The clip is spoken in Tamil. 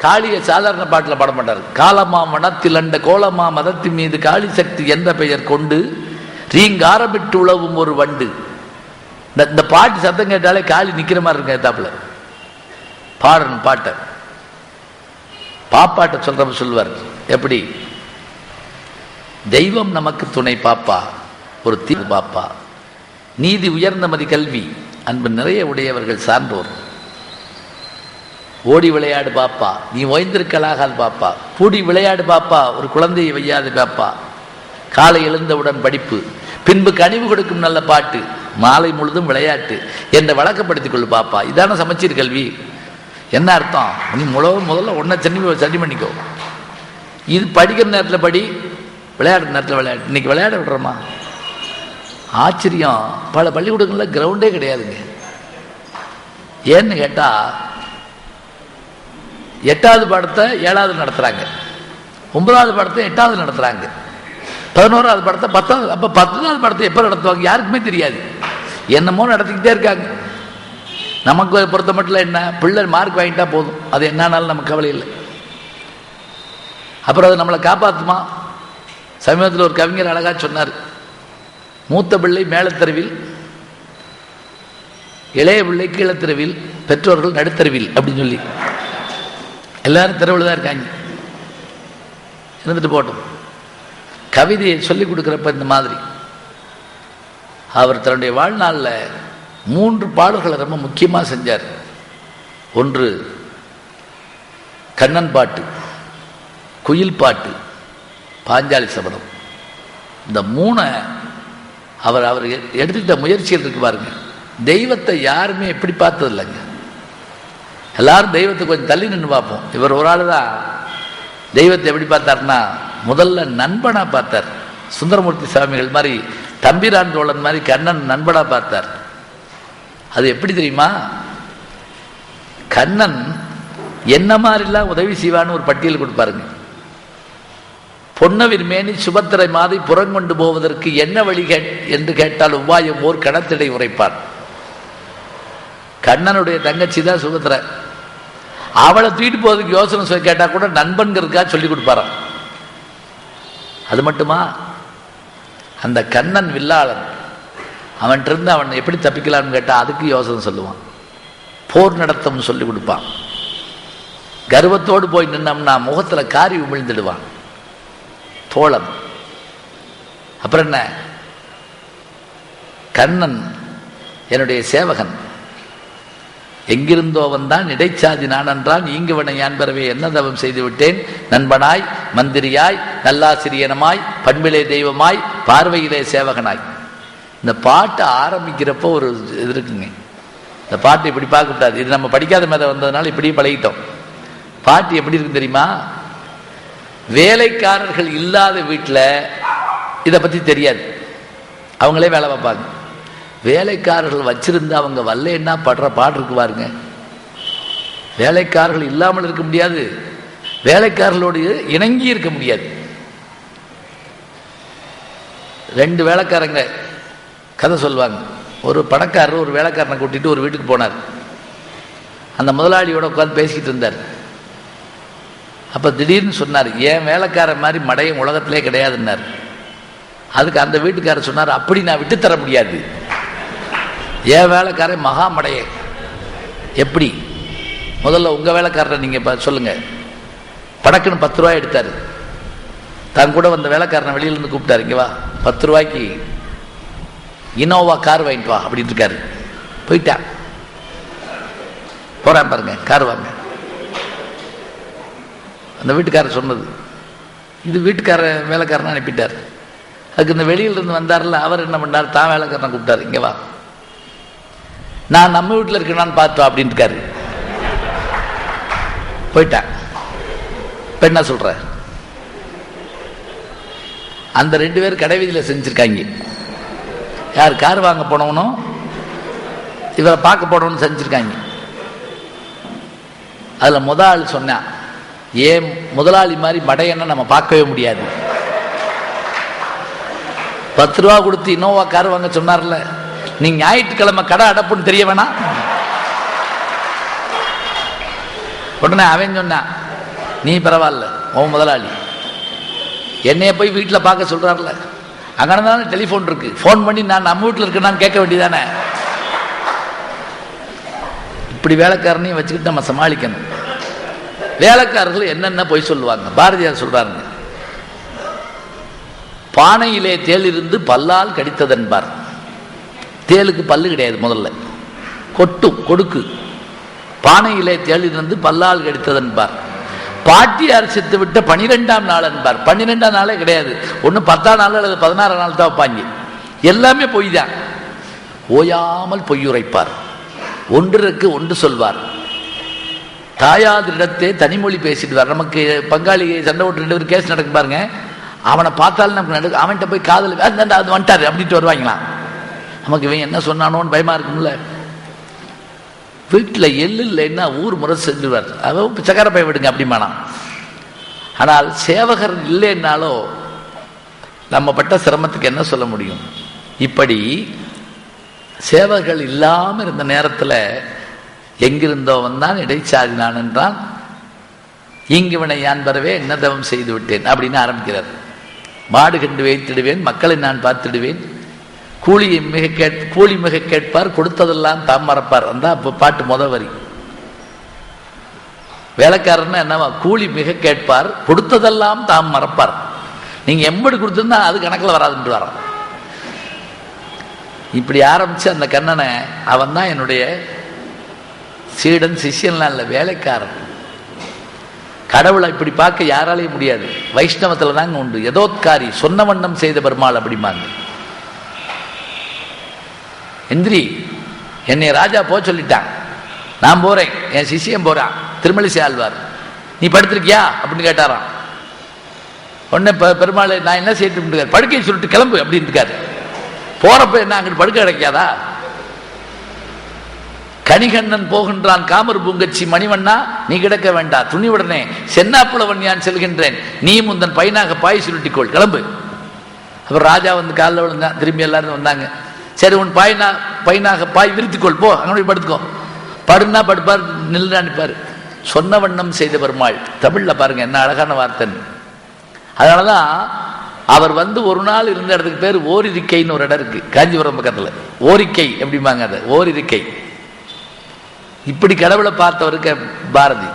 காளியை சாதாரண பாட்டில் பாட மாட்டார். காலமா மனத்தில் அண்ட கோலமா மதத்தின் மீது காளி சக்தி என்ற பெயர் கொண்டு ரீங்காரமிட்டு உழவும் ஒரு வண்டு. இந்த பாட்டு சத்தம் கேட்டாலே காளி நிக்கிற மாதிரி இருக்கு. ஏத்தாப்புல பாடணும் பாட்டை. பாப்பாட்ட சொல்றப்ப சொல்லுவார், எப்படி தெய்வம் நமக்கு துணை பாப்பா, ஒரு தீர்வு பாப்பா, நீதி உயர்ந்த மதி கல்வி, அன்பு நிறைய உடையவர்கள் சான்றோர், ஓடி விளையாடு பாப்பா, நீ ஓய்ந்திருக்கலாகாது பாப்பா, பூடி விளையாடு பாப்பா, ஒரு குழந்தையை வையாது பாப்பா, காலை எழுந்தவுடன் படிப்பு, பின்பு கனிவு கொடுக்கும் நல்ல பாட்டு, மாலை முழுதும் விளையாட்டு என்ற வழக்கப்படுத்திக் கொள்ளு பாப்பா. இதான சமச்சீர் கல்வி. என்ன அர்த்தம்? நீ முதல்ல ஒன்றை சரி பண்ணிக்கோ. இது படிக்கிற நேரத்தில் படி, விளையாடுற நேரத்தில் விளையாடு. இன்னைக்கு விளையாட விடுறோமா? ஆச்சரியம், பல பள்ளிக்கூடங்களில் கிரவுண்டே கிடையாதுங்க. ஏன்னு கேட்டால் 8வது பாடத்தை 7வது நடத்துகிறாங்க, 9வது பாடத்தை 8வது நடத்துகிறாங்க, 11வது பாடத்தை 10வது. அப்போ 10வது பாடத்தை எப்போ நடத்துவாங்க யாருக்குமே தெரியாது. என்னமோ நடத்திக்கிட்டே இருக்காங்க. நமக்கு பொறுத்த மட்டும் என்ன, பிள்ளை மார்க் வாங்கிட்டா போதும், அது என்னானாலும் நமக்கு கவலை இல்லை. அப்புறம் அது நம்மளை காப்பாற்றுமா? சமீபத்தில் ஒரு கவிஞர் அழகாக சொன்னார், மூத்த பிள்ளை மேலத்தெருவில், இளைய பிள்ளை கீழத்தெருவில், பெற்றோர்கள் நடுத்தெருவில் அப்படின்னு சொல்லி எல்லாரும் தெருவில் தான் இருக்காங்க. இருந்துட்டு போட்டோம். கவிதையை சொல்லிக் கொடுக்குறப்ப இந்த மாதிரி அவர் தன்னுடைய வாழ்நாளில் 3 பாடல்களை ரொம்ப முக்கியமாக செஞ்சார். ஒன்று கண்ணன் பாட்டு, குயில் பாட்டு, பாஞ்சாலி சபதம். இந்த 3 அவர் எடுத்துக்கிட்ட முயற்சிகள் இருக்கு பாருங்க. தெய்வத்தை யாருமே எப்படி பார்த்தது இல்லைங்க. எல்லாரும் தெய்வத்தை கொஞ்சம் தள்ளி நின்று பார்ப்போம். இவர் ஒரு ஆள் தான் தெய்வத்தை எப்படி பார்த்தார்னா, முதல்ல நண்பனா பார்த்தார். சுந்தரமூர்த்தி சுவாமிகள் மாதிரி, தம்பிரான் தோழன் மாதிரி கண்ணன் நண்பனா பார்த்தார். அது எப்படி தெரியுமா? கண்ணன் என்ன மாதிரிலாம் உதவி செய்வான்னு ஒரு பட்டியல் கொடுப்பாருங்க. பொன்னவிர் மேனி சுபத்திரை மாதிரி புறங்கொண்டு போவதற்கு என்ன வழி என்று கேட்டால் உபாயம் ஓர் கணத்திடை உரைப்பார். கண்ணனுடைய தங்கச்சி தான் சுபத்திரை. அவளை தூக்கிட்டு போவதுக்கு யோசனை கேட்டா கூட நண்பன்கிறதுக்காக சொல்லி கொடுப்பாராம். அது மட்டுமா, அந்த கண்ணன் வில்லாளன், அவன்கிட்ட அவன் எப்படி தப்பிக்கலான்னு கேட்டால் அதுக்கு யோசனை சொல்லுவான். போர் நடத்தம்னு சொல்லி கொடுப்பான். கர்வத்தோடு போய் நின்னோம்னா முகத்தில் காரி உமிழ்ந்துடுவான் தோழன். அப்புறம் என்ன, கண்ணன் என்னுடைய சேவகன், எங்கிருந்தோ வந்தான் இடைச்சாதி நான் என்றான், ஈங்குவனை யான் பெறவே என்ன தவம் செய்து விட்டேன், நண்பனாய் மந்திரியாய் நல்லாசிரியனமாய் பண்பிலே தெய்வமாய் பார்வையிலே சேவகனாய். இந்த பாட்டை ஆரம்பிக்கிறப்போ ஒரு இது இருக்குங்க. இந்த பாட்டு இப்படி பார்க்கக்கூடாது. இது நம்ம படிக்காத மேலே வந்ததுனால இப்படியே பழகிட்டோம். பாட்டு எப்படி இருக்கு தெரியுமா? வேலைக்காரர்கள் இல்லாத வீட்டில் இதை பற்றி தெரியாது, அவங்களே வேலை பார்ப்பாங்க. வேலைக்காரர்கள் வச்சிருந்து அவங்க வல்லேன்னா படுற பாடு இருக்கு பாருங்க. வேலைக்காரர்கள் இல்லாமல் இருக்க முடியாது, வேலைக்காரர்களோடு இணங்கி இருக்க முடியாது. 2 வேலைக்காரங்க கதை சொல்லுவாங்க. ஒரு பணக்காரர் ஒரு வேலைக்காரனை கூட்டிட்டு ஒரு வீட்டுக்கு போனார். அந்த முதலாளியோட உட்காந்து பேசிக்கிட்டு இருந்தார். அப்போ திடீர்னு சொன்னார், ஏன் வேலைக்காரன் மாதிரி மடையும் உலகத்திலே கிடையாதுன்னார். அதுக்கு அந்த வீட்டுக்காரர் சொன்னார், அப்படி நான் விட்டு தர முடியாது, ஏன் வேலைக்காரன் மகா மடைய. எப்படி? முதல்ல உங்கள் வேலைக்காரரை நீங்கள் சொல்லுங்கள். பணக்குன்னு 10 ரூபாய் எடுத்தார். தான் கூட வந்த வேலைக்காரனை வெளியிலேருந்து கூப்பிட்டார், இங்கே வா 10 ரூபாய்க்கு இனோவா கார் வாங்கிட்டு வா அப்படின்னு இருக்காரு. போயிட்டான். போகிறான் பாருங்க, கார் வாங்க. அந்த வீட்டுக்காரர் சொன்னது இது. வேலைக்காரனை அனுப்பிட்டார். அதுக்கு இந்த வெளியிலிருந்து வந்தார்ல, அவர் என்ன பண்ணார், தான் வேலைக்காரனை கூப்பிட்டார், இங்கே வா நான் நம்ம வீட்டில் இருக்கேனான்னு பார்த்தோம் அப்படின்னு இருக்காரு. போயிட்டான். இப்போ என்ன சொல்ற, அந்த 2 பேர் கடை வீதியில் செஞ்சிருக்காங்க. யார் கார் வாங்க போனவனும் இவரை பார்க்க போனவனு செஞ்சிருக்காங்க. அதில் முதல் சொன்னான், ஏன் முதலாளி மாதிரி மடையன்னு நம்ம பார்க்கவே முடியாது. 10 ரூபா கொடுத்து இனோவா கார் வாங்க சொன்னார்ல, நீ ஞாயிற்றுக்கிழமை கடை அடப்புன்னு தெரிய வேணாம். உடனே அவன் சொன்னான், நீ பரவாயில்ல, உன் முதலாளி என்னைய போய் வீட்டில் பார்க்க சொல்றாருல, அங்கே தானே டெலிஃபோன் இருக்கு, ஃபோன் பண்ணி நான் நம்ம வீட்டில் இருக்கேன்னு கேட்க வேண்டியதானே. இப்படி வேலைக்காரனையும் வச்சுக்கிட்டு நம்ம சமாளிக்கணும். வேலைக்காரர்கள் என்னென்ன போய் சொல்லுவாங்க. பாரதியார் சொல்றாங்க, பானையிலே தேல் இருந்து பல்லால் கடித்ததென்பார். தேலுக்கு பல்லு கிடையாது, முதல்ல கொட்டும் கொடுக்கு. பானையிலே தேல் இருந்து பல்லால் கடித்ததென்பார். பாட்டியார் செத்து விட்ட 12ஆம் நாள் என்பார். 12ஆம் நாளே கிடையாது, ஒன்று 10ஆம் நாள் அல்லது 16ஆம் நாள் தான் வைப்பாங்க. எல்லாமே பொய் தான். ஓயாமல் பொய்யுரைப்பார், ஒன்றுக்கு ஒன்று சொல்வார். தாயாதிரிடத்தே தனிமொழி பேசிடுவார். நமக்கு பங்காளி சண்டை ஓட்டு 2 பேர் கேஸ் நடக்கும் பாருங்க, அவனை பார்த்தாலும் நமக்கு நடு, அவன்கிட்ட போய் காதல் அது வந்துட்டாரு அப்படின்ட்டு வருவாங்களாம். நமக்கு இவன் என்ன சொன்னானோன்னு பயமா இருக்கும்ல. வீட்டில் எள்ளு இல்லைன்னா ஊர் முறை செஞ்சுவார், அவன் சக்கரை பை விடுங்க அப்படிமானா. ஆனால் சேவகர் இல்லைன்னாலோ நம்ம பட்ட சிரமத்துக்கு என்ன சொல்ல முடியும். இப்படி சேவகர்கள் இல்லாமல் இருந்த நேரத்தில் எங்கிருந்தோ வந்தான் இடைச்சாதினான் என்றான். இங்குவினை யான் பெறவே என்ன தவம் செய்து விட்டேன் அப்படின்னு ஆரம்பிக்கிறார். மாடு கண்டு வைத்திடுவேன், மக்களை நான் பார்த்திடுவேன், கூலி மிக கேட்பார், கொடுத்ததெல்லாம் தாம் மறப்பார். அந்த பாட்டு முதல் வரி. வேலைக்காரன்னா என்னவா, கூலி மிக கேட்பார், கொடுத்ததெல்லாம் தாம் மறப்பார். நீங்க எம்படி கொடுத்திருந்தா அது கணக்கில் வராதுன்னு வரான். இப்படி ஆரம்பிச்சு அந்த கண்ணனை, அவன் தான் என்னுடைய சீடன், சிஷியன்லாம் இல்லை, வேலைக்காரன். கடவுளை இப்படி பார்க்க யாராலையும் முடியாது. வைஷ்ணவத்தில் தாங்க உண்டு. எதோத்காரி, சொன்ன வண்ணம் செய்த பெருமாள் அப்படிம்பாங்க. எந்திரி, என்னை ராஜா போக சொல்லிட்டான், நான் போறேன், என் சிஷியன் போறான், திருமலிசை ஆழ்வார், நீ படுத்திருக்கியா அப்படின்னு கேட்டாராம். உடனே பெருமாள் நான் என்ன செய்யிட்டு, படுக்கையை சொல்லிட்டு கிளம்பு அப்படின்னு இருக்காரு. போறப்ப என்ன அங்கிட்டு படுக்க கிடைக்காதா? கணிகண்ணன் போகின்றான் காமர் பூங்கச்சி மணிவண்ணா நீ கிடக்க வேண்டாம், துணிவுடனே சென்னாப்புலவன் யான் செல்கின்றேன், நீ முந்தன் பையனாக பாய் சுருட்டிக்கோள், கிளம்பு. அப்புறம் ராஜா வந்து காலில் விழுந்தான். திரும்பி எல்லாரும் வந்தாங்க. சரி, உன் பையனாக பாய் விரித்துக்கொள், போ, அங்கே போய் படுத்துக்கோ. படுனா படுப்பார், நில்லுனா நிற்பார். சொன்ன வண்ணம் செய்த பெருமாள். தமிழ்ல பாருங்க என்ன அழகான வார்த்தை. அதனாலதான் அவர் வந்து ஒரு நாள் இருந்த இடத்துக்கு பேர் ஓரிருக்கைன்னு ஒரு இடம் இருக்கு காஞ்சிபுரம் பக்கத்துல. ஓரிக்கை எப்படிமாங்க, அதை ஓரிருக்கை. இப்படி கடவுளை பார்த்தவருக்கு பாரதி.